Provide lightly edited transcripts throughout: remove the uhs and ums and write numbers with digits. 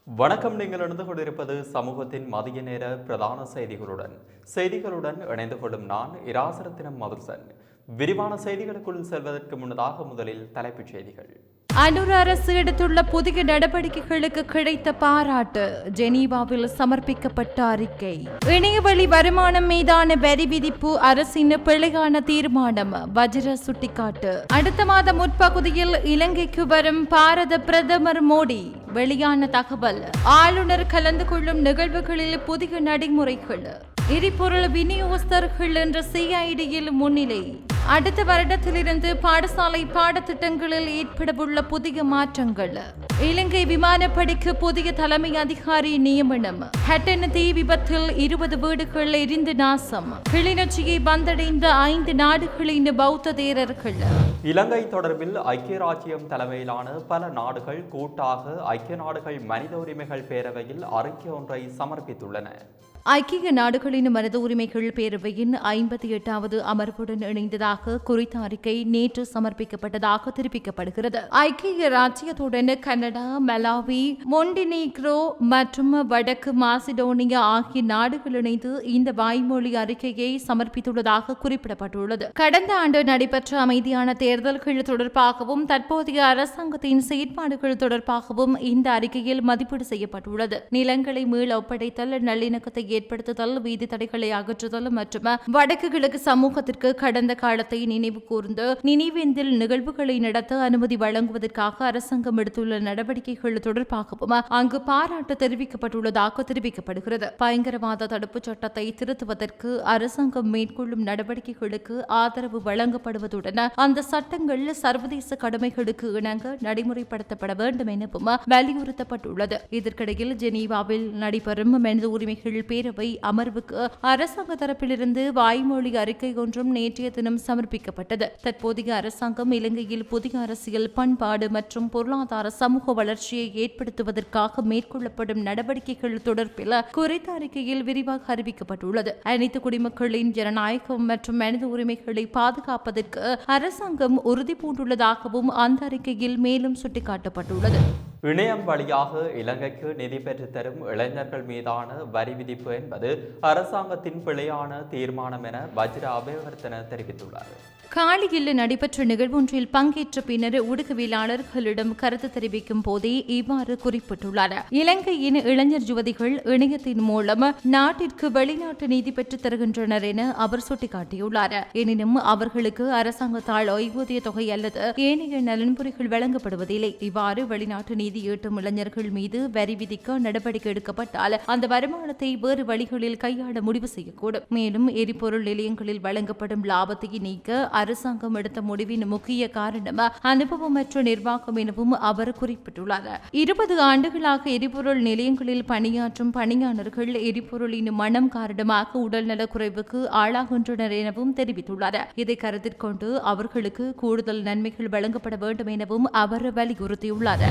வணக்கம். நீங்கள் இணைந்து கொண்டிருப்பது சமூகத்தின் மதிய நேர பிரதான செய்திகளுடன் இணைந்து கொள்ளும் நான் இராசரத்தினம் மதுசன். விரிவான செய்திகளுக்குள் செல்வதற்கு முன்னதாக முதலில் தலைப்புச் செய்திகள். அனுர் அரசு எடுத்துள்ள புதிய நடவடிக்கைகளுக்கு கிடைத்த பாராட்டு. ஜெனீவாவில் சமர்ப்பிக்கப்பட்ட அறிக்கை. இணையவழி வருமானம் மீதான வரி விதிப்பு அரசின் பிழையான தீர்மானம். வஜ்ர சுட்டிக்காட்டு. அடுத்த மாத முற்பகுதியில் இலங்கைக்கு வரும் பாரத பிரதமர் மோடி. வெளியான தகவல். ஆளுநர் கலந்து கொள்ளும் நிகழ்வுகளில் புதிய நடைமுறைகள். எரிபொருள் விநியோகஸ்தர்கள் என்ற சிஐடியில் முன்னிலை. அடுத்த வருடத்திலிருந்து பாடசாலை பாடத்திட்டங்களில் ஏற்படவுள்ள புதிய மாற்றங்கள். இலங்கை விமானப்படைக்கு புதிய தலைமை அதிகாரி நியமனம். ஹட்டன் தீ விபத்தில் 20 வீடுகள் எரிந்து நாசம். கிளிநொச்சியை வந்தடைந்த 5 நாடுகளின் பௌத்த தேரர்கள். இலங்கை தொடர்பில் ஐக்கிய ராச்சியம் தலைமையிலான பல நாடுகள் கூட்டாக ஐக்கிய நாடுகள் மனித உரிமைகள் பேரவையில் அறிக்கை ஒன்றை சமர்ப்பித்துள்ளன. ஐக்கிய நாடுகளின் மனித உரிமைகள் பேரவையின் 58வது அமர்வுடன் இணைந்ததாக குறித்த அறிக்கை நேற்று சமர்ப்பிக்கப்பட்டதாக தெரிவிக்கப்படுகிறது. ஐக்கிய ராச்சியத்துடன் கனடா, மலாவி, மொண்டினீக்ரோ மற்றும் வடக்கு மாசிடோனியா ஆகிய நாடுகள் இணைந்து இந்த வாய்மொழி அறிக்கையை சமர்ப்பித்துள்ளதாக குறிப்பிடப்பட்டுள்ளது. கடந்த ஆண்டு நடைபெற்ற அமைதியான தேர்தல்கள் தொடர்பாகவும் தற்போதைய அரசாங்கத்தின் செயற்பாடுகள் தொடர்பாகவும் இந்த அறிக்கையில் மதிப்பீடு செய்யப்பட்டுள்ளது. நிலங்களை மீள ஒப்படைத்தல், நல்லிணக்கத்தை ஏற்படுத்துதல், வீதி தடைகளை அகற்றுதல் மற்றும் வடக்கு கிழக்கு சமூகத்திற்கு கடந்த காலத்தை நினைவு கூர்ந்து நினைவேந்தல் நிகழ்வுகளை நடத்த அனுமதி வழங்குவதற்காக அரசாங்கம் எடுத்துள்ள நடவடிக்கைகள் தொடர்பாகவும் அங்கு பாராட்டு தெரிவிக்கப்பட்டுள்ளதாக தெரிவிக்கப்படுகிறது. பயங்கரவாத தடுப்புச் சட்டத்தை திருத்துவதற்கு அரசாங்கம் மேற்கொள்ளும் நடவடிக்கைகளுக்கு ஆதரவு வழங்கப்படுவதுடன் அந்த சட்டங்கள் சர்வதேச கடமைகளுக்கு இணங்க நடைமுறைப்படுத்தப்பட வேண்டும் எனவும் வலியுறுத்தப்பட்டுள்ளது. இதற்கிடையில் ஜெனீவாவில் நடைபெறும் மனித உரிமைகள் பேரவை அமர்வுக்கு அரசாங்க தரப்பிலிருந்து வாய்மொழி அறிக்கை ஒன்றும் நேற்றைய தினம் சமர்ப்பிக்கப்பட்டது. தற்போதைய அரசாங்கம் இலங்கையில் புதிய அரசியல், பண்பாடு மற்றும் பொருளாதார சமூக வளர்ச்சியை ஏற்படுத்துவதற்காக மேற்கொள்ளப்படும் நடவடிக்கைகள் தொடர்பில் குறித்த அறிக்கையில் விரிவாக அறிவிக்கப்பட்டுள்ளது. அனைத்து குடிமக்களின் ஜனநாயகம் மற்றும் மனித உரிமைகளை பாதுகாப்பதற்கு அரசாங்கம் உறுதி பூண்டுள்ளதாகவும் அந்த அறிக்கையில் மேலும் சுட்டிக்காட்டப்பட்டுள்ளது. இணையம் வழியாக இலங்கைக்கு நிதி பெற்றுத் தரும் இளைஞர்கள் மீதான வரி விதிப்பு என்பது அரசாங்கத்தின் பிழையான தீர்மானம் என வஜ்ர அபேவர்த்தன தெரிவித்துள்ளார். காலியில் நடைபெற்ற நிகழ்வொன்றில் பங்கேற்ற பின்னர் ஊடகவியலாளர்களிடம் கருத்து தெரிவிக்கும் போதே இவ்வாறு குறிப்பிட்டுள்ளார். இலங்கையின் இளைஞர் யுவதிகள் இணையத்தின் மூலம் நாட்டிற்கு வெளிநாட்டு நீதி பெற்றுத் தருகின்றனர் என அவர் சுட்டிக்காட்டியுள்ளார். எனினும் அவர்களுக்கு அரசாங்கத்தால் ஓய்வூதிய தொகை அல்லது ஏனைய நலன்புரிகள் வழங்கப்படுவதில்லை. இவ்வாறு வெளிநாட்டு நீதி ஈட்டும் இளைஞர்கள் மீது வரி விதிக்க நடவடிக்கை எடுக்கப்பட்டால் அந்த வருமானத்தை வேறு வழிகளில் கையாள முடிவு செய்யக்கூடும். மேலும் எரிபொருள் நிலையங்களில் வழங்கப்படும் லாபத்தை நீக்க அரசாங்கம் எடுத்த முடிவின் முக்கிய காரணம் அனுபவமற்ற நிர்வாகம் எனவும் அவர் குறிப்பிட்டுள்ளார். 20 ஆண்டுகளாக எரிபொருள் நிலையங்களில் பணியாற்றும் பணியாளர்கள் எரிபொருளின் மனம் காரணமாக உடல்நலக் குறைவுக்கு ஆளாகின்றனர் எனவும் தெரிவித்துள்ளார். இதை கருத்தில் கொண்டு அவர்களுக்கு கூடுதல் நன்மைகள் வழங்கப்பட வேண்டும் எனவும் அவர் வலியுறுத்தியுள்ளார்.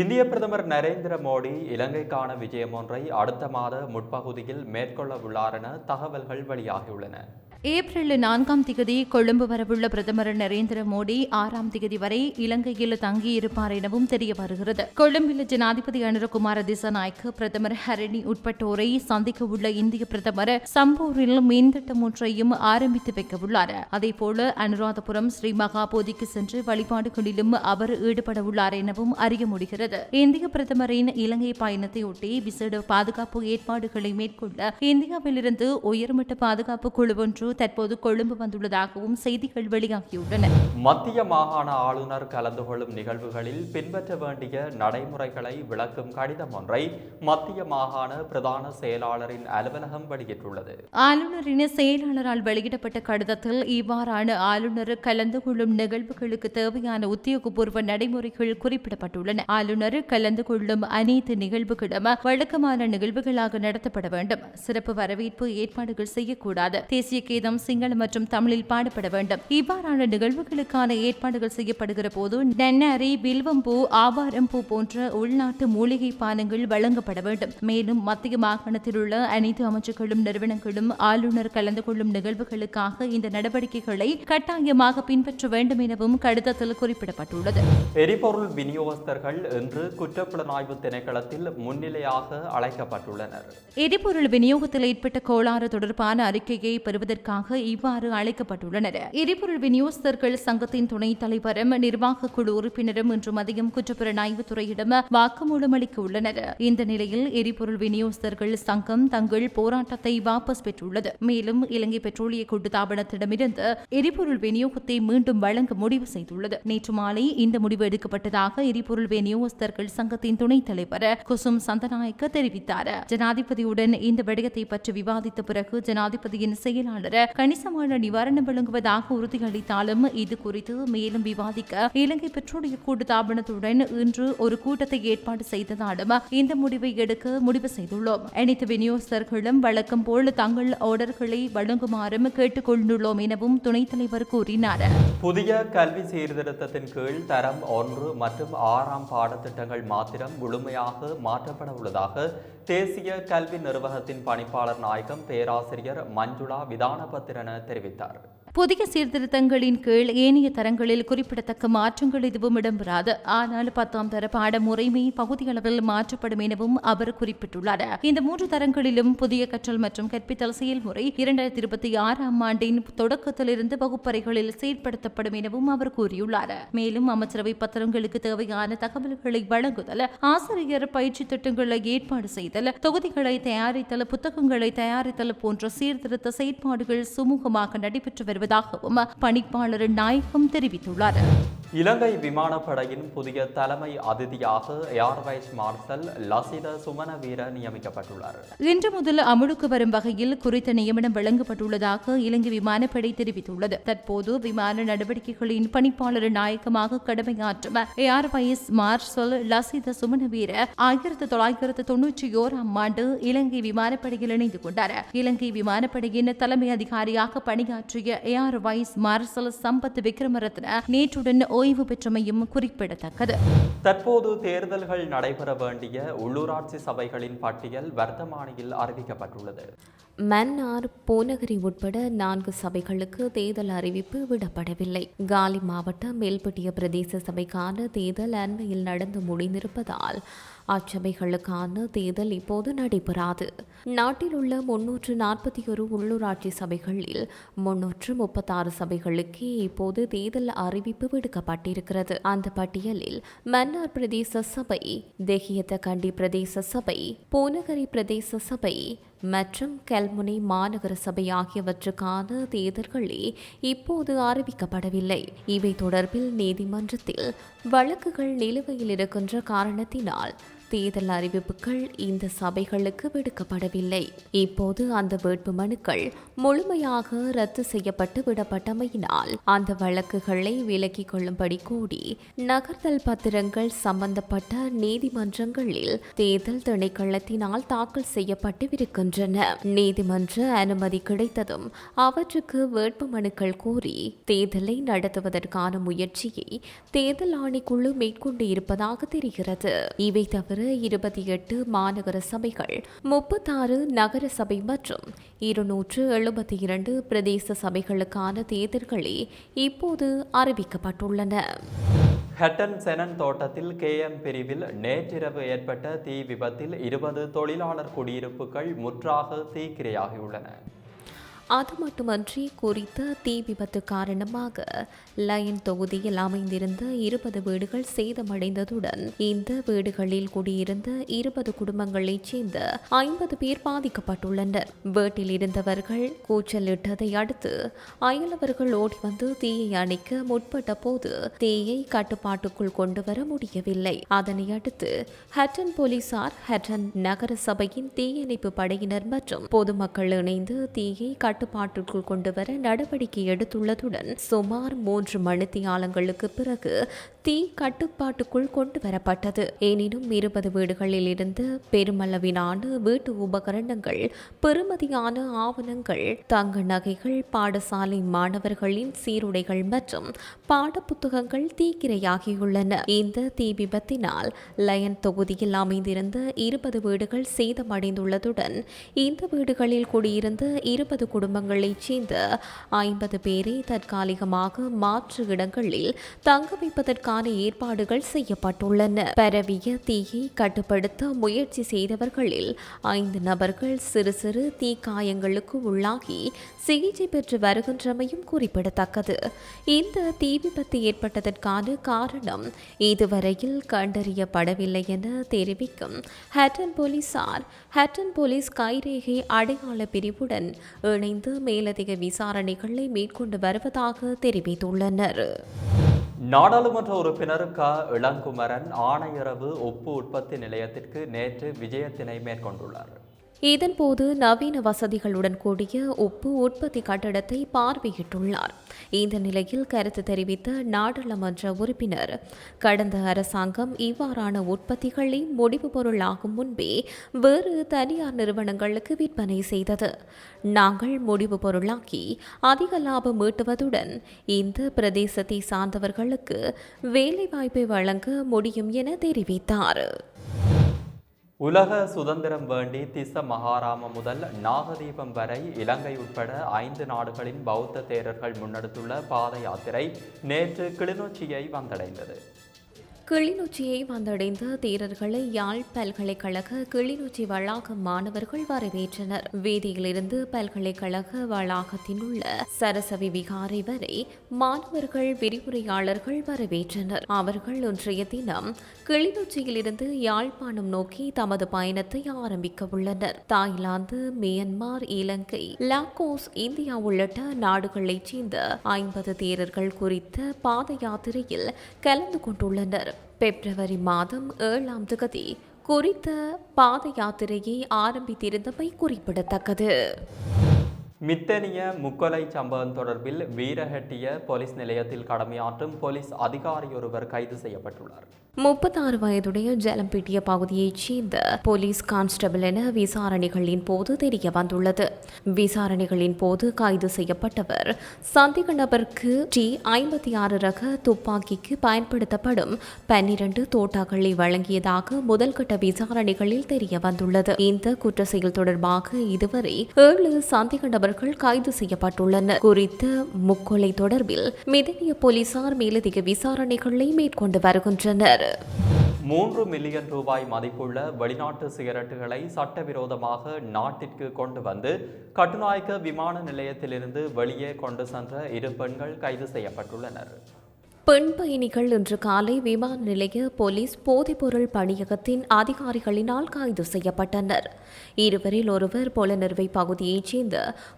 இந்திய பிரதமர் நரேந்திர மோடி இலங்கைக்கான விஜயம் ஒன்றை அடுத்த மாத முற்பகுதியில் மேற்கொள்ள உள்ளார் என தகவல்கள் வெளியாகியுள்ளன. ஏப்ரல் 4ஆம் தேதி கொழும்பு வரவுள்ள பிரதமர் நரேந்திர மோடி 6ஆம் தேதி வரை இலங்கையில் தங்கியிருப்பார் எனவும் தெரிய வருகிறது. கொழும்பில் ஜனாதிபதி அனுரகுமார திசாநாயக்க, பிரதமர் ஹரணி உட்பட்டோரை சந்திக்க உள்ள இந்திய பிரதமர் சம்பூரில் மின்திட்டம் ஒன்றையும் ஆரம்பித்து வைக்க உள்ளார். அதேபோல அனுராதபுரம் ஸ்ரீ மகாபோதிக்கு சென்று வழிபாடுகளிலும் அவர் ஈடுபட உள்ளார் எனவும் அறிய முடிகிறது. இந்திய பிரதமரின் இலங்கை பயணத்தையொட்டி விசேட பாதுகாப்பு ஏற்பாடுகளை மேற்கொள்ள இந்தியாவிலிருந்து உயர்மட்ட பாதுகாப்பு குழு ஒன்று தற்போது கொழும்பு வந்துள்ளதாகவும் செய்திகள் வெளியாகியுள்ளன. மத்திய மாகாண ஆளுநர் கலந்து கொள்ளும் நிகழ்வுகளில் பின்பற்ற வேண்டிய நடைமுறைகளை விளக்கும் கடிதம் ஒன்றை மத்திய மாகாண பிரதான செயலாளரின் அலுவலகம் வெளியிட்டுள்ளது. ஆளுநரின் செயலாளரால் வெளியிடப்பட்ட கடிதத்தில் இவ்வாறான ஆளுநர் கலந்து கொள்ளும் நிகழ்வுகளுக்கு தேவையான உத்தியோகபூர்வ நடைமுறைகள் குறிப்பிடப்பட்டுள்ளன. ஆளுநர் கலந்து கொள்ளும் அனைத்து நிகழ்வுகளும் வழக்கமான நிகழ்வுகளாக நடத்தப்பட வேண்டும். சிறப்பு வரவேற்பு ஏற்பாடுகள் செய்யக்கூடாது. தேசிய கீதம் சிங்களம் மற்றும் தமிழில் பாடப்பட வேண்டும். இவ்வாறான நிகழ்வுகளுக்கான ஏற்பாடுகள் செய்யப்படுகிற போது நன்னாரி, வில்வம்பூ, ஆவாரம்பூ போன்ற உள்நாட்டு மூலிகை பானங்கள் வழங்கப்பட வேண்டும். மேலும் மத்திய மாகாணத்தில் உள்ள அனைத்து அமைச்சுகளும் நிறுவனங்களும் ஆளுநர் கலந்து கொள்ளும் நிகழ்வுகளுக்காக இந்த நடவடிக்கைகளை கட்டாயமாக பின்பற்ற வேண்டும் எனவும் கடிதத்தில் குறிப்பிடப்பட்டுள்ளது. எரிபொருள் விநியோகஸ்தர்கள் இன்று குற்றப்புலனாய்வு திணைக்களத்தில் முன்னிலையாக அழைக்கப்பட்டுள்ளனர். எரிபொருள் விநியோகத்தில் ஏற்பட்ட கோளாறு தொடர்பான அறிக்கையை பெறுவதற்காக இவ்வாறு அழைக்கப்பட்டுள்ளனர். எரிபொருள் விநியோகஸ்தர்கள் சங்கத்தின் துணைத் தலைவரும் நிர்வாக குழு உறுப்பினரும் இன்று மதியம் குற்றப்புலனாய்வு துறையிடம் வாக்குமூலம் அளிக்க உள்ளனர். இந்த நிலையில் எரிபொருள் விநியோகஸ்தர்கள் சங்கம் தங்கள் போராட்டத்தை வாபஸ் பெற்றுள்ளது. மேலும் இலங்கை பெட்ரோலிய கூட்டுத்தாபனத்திடமிருந்து எரிபொருள் விநியோகத்தை மீண்டும் வழங்க முடிவு செய்துள்ளது. நேற்று மாலை இந்த முடிவு எடுக்கப்பட்டதாக எரிபொருள் விநியோகஸ்தர்கள் சங்கத்தின் துணைத் தலைவர் குசும் சந்தநாயக்க தெரிவித்தார். ஜனாதிபதியுடன் இந்த விடயத்தை பற்றி விவாதித்த பிறகு ஜனாதிபதியின் செயலாளர் கணிசமான நிவாரணம் வழங்குவதாக உறுதியளித்தாலும் இது குறித்து மேலும் விவாதிக்க இலங்கை பெட்ரோலிய கூட்டுத்தாபனத்துடன் இன்று ஒரு கூட்டத்தை ஏற்பாடு செய்ததாலும் இந்த முடிவை எடுக்க முடிவு செய்துள்ளோம். அனைத்து விநியோகஸ்தர்களும் வழக்கம் போல் தங்கள் ஆர்டர்களை வழங்குமாறும் கேட்டுக் கொண்டுள்ளோம் எனவும் துணைத் தலைவர் கூறினார். புதிய கல்வி சீர்திருத்தத்தின் கீழ் தரம் 1 மற்றும் 6ஆம் பாடத்திட்டங்கள் மாத்திரம் முழுமையாக மாற்றப்பட உள்ளதாக தேசிய கல்வி நிர்வாகத்தின் பணிப்பாளர் நாயகம் பேராசிரியர் மஞ்சுளா விதானபத்திரன தெரிவித்தார். புதிய சீர்திருத்தங்களின் கீழ் ஏனைய தரங்களில் குறிப்பிடத்தக்க மாற்றங்கள் எதுவும் இடம்பெறாது. ஆனால் 10ஆம் தர பாட முறைமை பகுதியளவில் மாற்றப்படும் எனவும் அவர் குறிப்பிட்டுள்ளார். இந்த 3 தரங்களிலும் புதிய கற்றல் மற்றும் கற்பித்தல் செயல்முறை 2026ஆம் ஆண்டின் தொடக்கத்திலிருந்து வகுப்பறைகளில் செயற்படுத்தப்படும் எனவும் அவர் கூறியுள்ளார். மேலும் அமைச்சரவை பத்திரங்களுக்கு தேவையான தகவல்களை வழங்குதல், ஆசிரியர் பயிற்சி திட்டங்களை ஏற்பாடு செய்தல், தொகுதிகளை தயாரித்தல், புத்தகங்களை தயாரித்தல் போன்ற சீர்திருத்த செயற்பாடுகள் சுமூகமாக நடைபெற்று வருவதாகவும் பணிப்பாளர் நாயகம் தெரிவித்துள்ளார். இலங்கை விமானப்படையின் புதிய தலைமை அதிதியாக ஏர் வைஸ் மார்ஷல் லசித சுமனவீர நியமிக்கப்பட்டுள்ளார். இன்று முதல் அமலுக்கு வரும் வகையில் குறித்த நியமனம் வழங்கப்பட்டுள்ளதாக இலங்கை விமானப்படை தெரிவித்துள்ளது. தற்போது விமான நடவடிக்கைகளின் பணிப்பாளர் நாயகமாக கடமையாற்றும் ஏர் வைஸ் மார்ஷல் லசித சுமனவீர 1991ஆம் ஆண்டு இலங்கை விமானப்படையில் இணைந்து கொண்டார். இலங்கை விமானப்படையின் தலைமை அதிகாரியாக பணியாற்றிய air vice marshal Sampath Wickramaratne நேற்றுடன் ஓய்வு பெற்றமையும் குறிப்பிடத்தக்கது. தற்போது தேர்தல்கள் நடைபெற வேண்டிய உள்ளூராட்சி சபைகளின் பட்டியல் வர்த்தமானியில் அறிவிக்கப்பட்டுள்ளது. மன்னார், பூநகரி உட்பட 4 சபைகளுக்கு தேர்தல் அறிவிப்பு விடப்படவில்லை. காலி மாவட்ட மேல்பட்டிய பிரதேச சபைக்கான தேர்தல் அண்மையில் நடந்து முடிந்திருப்பதால் அச்சபைகளுக்கான தேர்தல் இப்போது நடைபெறாது. நாட்டில் உள்ள 341 உள்ளூராட்சி சபைகளில் 336 சபைகளுக்கே இப்போது தேர்தல் அறிவிப்பு விடுக்கப்பட்டிருக்கிறது. அந்த பட்டியலில் மன்னார் பிரதேச சபை, தெஹியத்தகண்டி பிரதேச சபை, பூநகரி பிரதேச சபை மற்றும் கல்முனை மாநகர சபை ஆகியவற்றுக்கான தேர்தல்களே இப்போது அறிவிக்கப்படவில்லை. இவை தொடர்பில் நீதிமன்றத்தில் வழக்குகள் நிலுவையில் இருக்கின்ற காரணத்தினால் தேர்தல் அறிவிப்புகள் இந்த சபைகளுக்கு விடுக்கப்படவில்லை. இப்போது அந்த வேட்பு மனுக்கள் முழுமையாக ரத்து செய்யப்பட்டு விடப்பட்டமையினால் அந்த வழக்குகளை விலக்கிக் கொள்ளும்படி கூடி நகர்த்தல் பத்திரங்கள் சம்பந்தப்பட்ட நீதிமன்றங்களில் தேர்தல் திணைக்களத்தினால் தாக்கல் செய்யப்பட்டுவிருக்கின்றன. நீதிமன்ற அனுமதி கிடைத்ததும் அவற்றுக்கு வேட்பு மனுக்கள் கோரி தேர்தலை நடத்துவதற்கான முயற்சியை தேர்தல் ஆணைக்குழு மேற்கொண்டு இருப்பதாக தெரிகிறது. இவை தவிர 28 மாநகர சபைகள், 36 நகர சபை மற்றும் 272 பிரதேச சபைகளுக்கான தேர்தல்களே இப்போது அறிவிக்கப்பட்டுள்ளன. ஹட்டன் செனன் தோட்டத்தில் KM பிரிவில் நேற்றிரவு ஏற்பட்ட தீ விபத்தில் 20 தொழிலாளர் குடியிருப்புகள் முற்றாக தீக்கிரையாகியுள்ளன. அது மட்டுமன்றி குறித்த தீ விபத்து காரணமாக லயன் தொகுதியில் அமைந்திருந்த 20 வீடுகள் சேதமடைந்ததுடன் இந்த வீடுகளில் குடியிருந்த 20 குடும்பங்களைச் சேர்ந்த 50 பேர் பாதிக்கப்பட்டுள்ளனர். வீட்டில் இருந்தவர்கள் கூச்சலிட்டதை அடுத்து அயலவர்கள் ஓடி வந்து தீயை அணைக்க முற்பட்ட போது தீயை கட்டுப்பாட்டுக்குள் கொண்டு வர முடியவில்லை. அதனை அடுத்து ஹட்டன் போலீசார், ஹட்டன் நகர சபையின் தீயணைப்பு படையினர் மற்றும் பொதுமக்கள் இணைந்து தீயை கட்டுப்பாட்டிற்குள் கொண்டு வர நடவடிக்கை எடுத்துள்ளதுடன் சுமார் 3 மணித்தியாலங்களுக்கு பிறகு தீ கட்டுப்பாட்டுக்குள் கொண்டு வரப்பட்டது. எனினும் 20 வீடுகளில் இருந்து பெருமளவிலான வீட்டு உபகரணங்கள், பெறுமதியான ஆவணங்கள், தங்க நகைகள், பாடசாலை மாணவர்களின் சீருடைகள் மற்றும் பாடப்புத்தகங்கள் தீக்கிரையாகியுள்ளன. இந்த தீ விபத்தினால் லயன் தொகுதியில் அமைந்திருந்த 20 வீடுகள் சேதமடைந்துள்ளதுடன் இந்த வீடுகளில் குடியிருந்த 20 குடும்பங்களைச் சேர்ந்த 50 பேரை தற்காலிகமாக மாற்று இடங்களில் தங்க வைப்பதற்கான ஏற்பாடுகள் செய்யப்பட்டுள்ளன. பரவிய தீயை கட்டுப்படுத்த முயற்சி செய்தவர்களில் 5 நபர்கள் சிறு சிறு தீக்காயங்களுக்கு உள்ளாகி சிகிச்சை பெற்று வருகின்றமையும் குறிப்பிடத்தக்கது. இந்த தீ விபத்து ஏற்பட்டதற்கான காரணம் இதுவரையில் கண்டறியப்படவில்லை என தெரிவிக்கும் ஹட்டன் போலீசார், ஹட்டன் போலீஸ் கைரேகை அடையாள பிரிவுடன் இணைந்து மேலதிக விசாரணைகளை மேற்கொண்டு வருவதாக தெரிவித்துள்ளனர். நாடாளுமன்ற உறுப்பினர் க இளங்குமரன் ஆணையரவு உப்பு உற்பத்தி நிலையத்திற்கு நேற்று விஜயத்தினை மேற்கொண்டுள்ளார். இதன்போது நவீன வசதிகளுடன் கூடிய உப்பு உற்பத்தி கட்டடத்தை பார்வையிட்டுள்ளார். இந்த நிலையில் கருத்து தெரிவித்த நாடாளுமன்ற உறுப்பினர், கடந்த அரசாங்கம் இவ்வாறான உற்பத்திகளை முடிவு பொருளாகும் முன்பே வேறு தனியார் நிறுவனங்களுக்கு விற்பனை செய்தது. நாங்கள் முடிவு பொருளாக்கி அதிக லாபம் ஈட்டுவதுடன் இந்த பிரதேசத்தை சார்ந்தவர்களுக்கு வேலைவாய்ப்பை வழங்க முடியும் என தெரிவித்தார். உலக சுதந்திரம் வேண்டி திஸ்ஸ மகாராம முதல் நாகதீபம் வரை இலங்கை உட்பட 5 நாடுகளின் பௌத்த தேரர்கள் முன்னெடுத்துள்ள பாத யாத்திரை நேற்று கிளிநொச்சியை வந்தடைந்தது. கிளிநொச்சியை வந்தடைந்த தேரர்களை யாழ் பல்கலைக்கழக கிளிநொச்சி வளாக மாணவர்கள் வரவேற்றனர். வீதியிலிருந்து பல்கலைக்கழக வளாகத்தில் உள்ள சரசவி விகாரை வரை மாணவர்கள், விரிவுரையாளர்கள் வரவேற்றனர். அவர்கள் இன்றைய தினம் கிளிநொச்சியிலிருந்து யாழ்ப்பாணம் நோக்கி தமது பயணத்தை ஆரம்பிக்க உள்ளனர். தாய்லாந்து, மியன்மார், இலங்கை, லாக்கோஸ், இந்தியா உள்ளிட்ட நாடுகளைச் சேர்ந்த 50 தேரர்கள் குறித்த பாத யாத்திரையில் கலந்து கொண்டுள்ளனர். பிப்ரவரி மாதம் 7ஆம் தேதி குறித்த பாத யாத்திரையை ஆரம்பித்திருந்தமை குறிப்பிடத்தக்கது. மித்தனிய முக்கொலை சம்பவம் தொடர்பில் வீரஹெட்டிய போலீஸ் நிலையத்தில் கடமையாற்றும் போலீஸ் அதிகாரியொருவர் கைது செய்யப்பட்டுள்ளார். 36 வயதுடைய ஜலம்பிட்டிய பகுதியைச் சேர்ந்த போலீஸ் கான்ஸ்டபிள் என விசாரணைகளின் போது தெரிய வந்துள்ளது. விசாரணைகளின் போது கைது செய்யப்பட்டவர் சந்தேக நபருக்கு T56 ரக துப்பாக்கிக்கு பயன்படுத்தப்படும் 12 தோட்டாக்களை வழங்கியதாக முதல்கட்ட விசாரணைகளில் தெரிய வந்துள்ளது. இந்த குற்ற செயல் தொடர்பாக இதுவரை 7 சந்தேக நபர்கள் கைது செய்யப்பட்டுள்ளனர். குறித்த முக்கொலை தொடர்பில் மிதனிய போலீசார் மேலதிக விசாரணைகளை மேற்கொண்டு வருகின்றனர். 3 மில்லியன் ரூபாய் மதிப்புள்ள வெளிநாட்டு சிகரெட்டுகளை சட்டவிரோதமாக நாட்டிற்கு கொண்டு வந்து கட்டுநாயக்க விமான நிலையத்திலிருந்து வெளியே கொண்டு சென்ற 2 பெண்கள் கைது செய்யப்பட்டுள்ளனர். பெண் பயணிகள் இன்று காலை விமான நிலைய போலீஸ் போதைப்பொருள் பணியகத்தின் அதிகாரிகளினால் கைது செய்யப்பட்டனர். இருவரில் ஒருவர் பொலனறுவை பகுதியைச் சேர்ந்த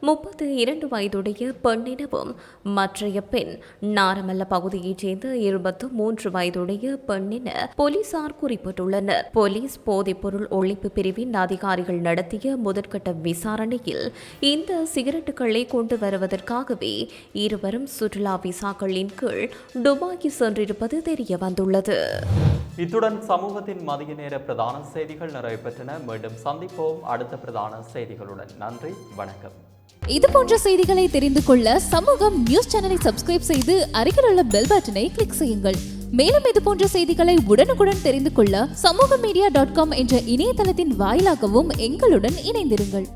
32 வயதுடைய பெண் எனவும் மற்றைய பெண் நாரமல்ல பகுதியைச் சேர்ந்த 23 வயதுடைய பெண் என போலீசார் குறிப்பிட்டுள்ளனர். போலீஸ் போதைப்பொருள் ஒழிப்பு பிரிவின் அதிகாரிகள் நடத்திய முதற்கட்ட விசாரணையில் இந்த சிகரெட்டுகளை கொண்டு வருவதற்காகவே இருவரும் சுற்றுலா விசாக்களின் கீழ் துபாய்க்கு சென்றிருப்பது தெரிய வந்துள்ளது. இத்துடன் சமூகத்தின் மதிய நேர பிரதான செய்திகள் நிறைவு பெற்றன. மீண்டும் சந்திப்போம் அடுத்த பிரதான செய்திகளுடன். நன்றி, வணக்கம். இது போன்ற செய்திகளை தெரிந்து கொள்ள சமூகம் நியூஸ் சேனலை சப்ஸ்கிரைப் செய்து அருகில் உள்ள பெல் பட்டனை கிளிக் செய்யுங்கள். மேலும் இது போன்ற செய்திகளை உடனுக்குடன் தெரிந்து கொள்ள சமூகமீடியா.com என்ற இணையதளத்தின் வாயிலாகவும் எங்களுடன் இணைந்திருங்கள்.